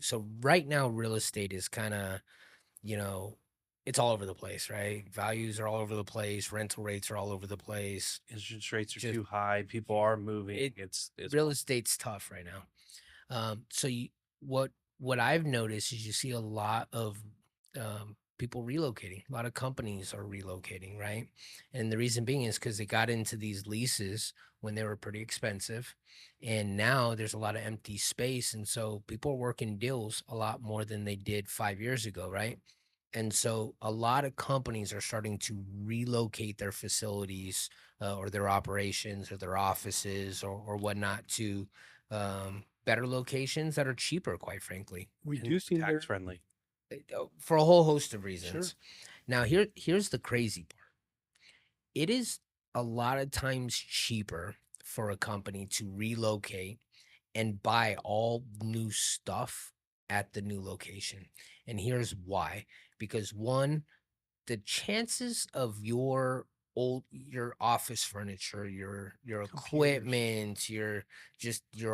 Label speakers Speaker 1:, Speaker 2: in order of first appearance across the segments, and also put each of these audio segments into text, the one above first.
Speaker 1: So right now, real estate is kind of, you know, it's all over the place, right? Values are all over the place. Rental rates are all over the place.
Speaker 2: Interest rates are
Speaker 1: Just
Speaker 2: too high. People are moving.
Speaker 1: it,
Speaker 2: It's
Speaker 1: real estate's tough right now. So what what I've noticed is you see a lot of people relocating. A lot of companies are relocating, right? And the reason being is because they got into these leases when they were pretty expensive, and now there's a lot of empty space, and so people are working deals a lot more than they did 5 years ago, right? And so a lot of companies are starting to relocate their facilities or their operations or their offices or whatnot to better locations that are cheaper, quite frankly, and
Speaker 2: reducing
Speaker 1: tax
Speaker 2: tax friendly.
Speaker 1: for a whole host of
Speaker 2: Sure.
Speaker 1: reasons. Now, here's the crazy part. It is a lot of times cheaper for a company to relocate and buy all new stuff at the new location. And here's why. Because one, the chances of your office furniture, your
Speaker 2: Computers.
Speaker 1: equipment, your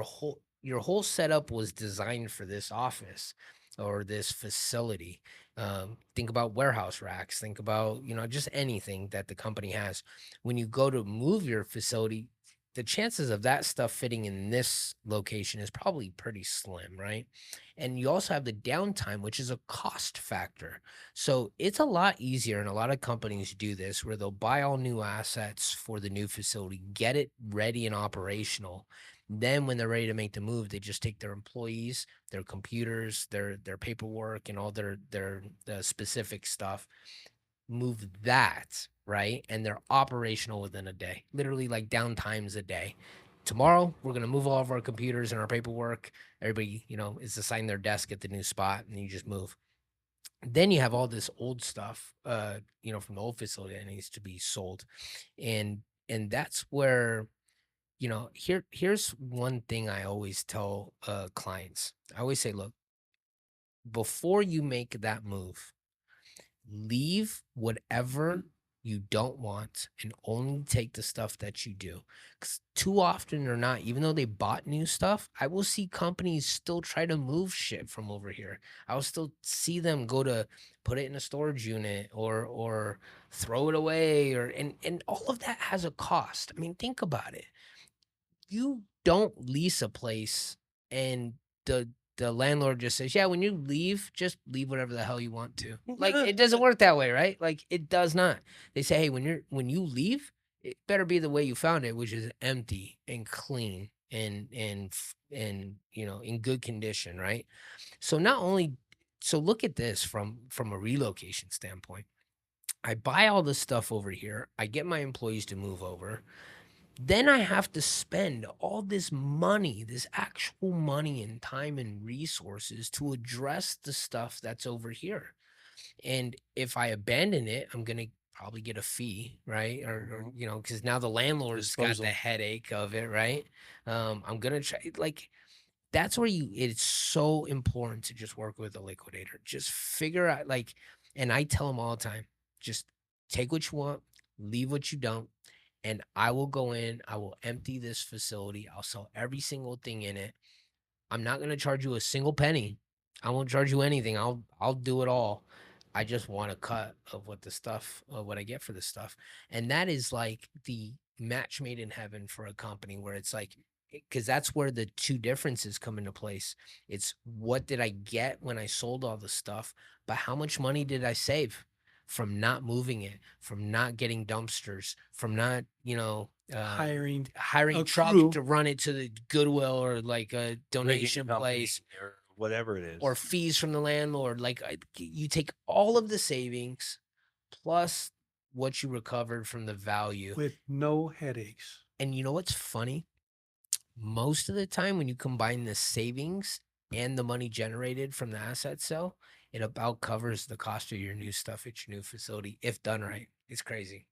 Speaker 1: whole setup was designed for this office or this facility. Think about warehouse racks, think about, just anything that the company has. When you go to move your facility, the chances of that stuff fitting in this location is probably pretty slim, right? And you also have the downtime, which is a cost factor. So it's a lot easier, and a lot of companies do this where they'll buy all new assets for the new facility, get it ready and operational. Then when they're ready to make the move, they just take their employees, their computers, their paperwork, and all their specific stuff, move that, right? And they're operational within a day. Literally like downtime's a day. Tomorrow, we're gonna move all of our computers and our paperwork. Everybody, is assigned their desk at the new spot, and you just move. Then you have all this old stuff, from the old facility that needs to be sold. And that's where, here's one thing I always tell clients. I always say, look, before you make that move, leave whatever you don't want and only take the stuff that you do. Because too often or not, even though they bought new stuff, I will see companies still try to move shit from over here. I will still see them go to put it in a storage unit or throw it away and all of that has a cost. I mean, think about it. You don't lease a place and the the landlord just says, "Yeah, when you leave, just leave whatever the hell you want to." Like, it doesn't work that way, right? Like, it does not. They say, "Hey, when you leave, it better be the way you found it, which is empty and clean and in good condition," right? So not only so look at this from a relocation standpoint. I buy all this stuff over here. I get my employees to move over. Then I have to spend all this money, this actual money and time and resources to address the stuff that's over here. And if I abandon it, I'm gonna probably get a fee, right? Or
Speaker 2: Mhm.
Speaker 1: because now the landlord's got the
Speaker 2: Disposal.
Speaker 1: headache of it, right? I'm gonna try like that's where it's so important to just work with a liquidator. Just figure out and I tell them all the time, just take what you want, leave what you don't, and I will go in, I will empty this facility, I'll sell every single thing in it. I'm not gonna charge you a single penny. I won't charge you anything. I'll do it all. I just want a cut of what I get for this stuff. And that is like the match made in heaven for a company where it's like, because that's where the two differences come into place. It's what did I get when I sold all the stuff, but how much money did I save from not moving it, from not getting dumpsters, from not,
Speaker 2: Hiring
Speaker 1: hiring
Speaker 2: a
Speaker 1: trucks
Speaker 2: crew,
Speaker 1: to run it to the Goodwill or like a
Speaker 2: rigging
Speaker 1: donation
Speaker 2: company,
Speaker 1: place
Speaker 2: or whatever it
Speaker 1: or
Speaker 2: is.
Speaker 1: fees from the landlord. You take all of the savings plus what you recovered from the value.
Speaker 2: With no headaches.
Speaker 1: And you know what's funny? Most of the time, when you combine the savings and the money generated from the asset sale, it about covers the cost of your new stuff at your new facility if done right. It's crazy.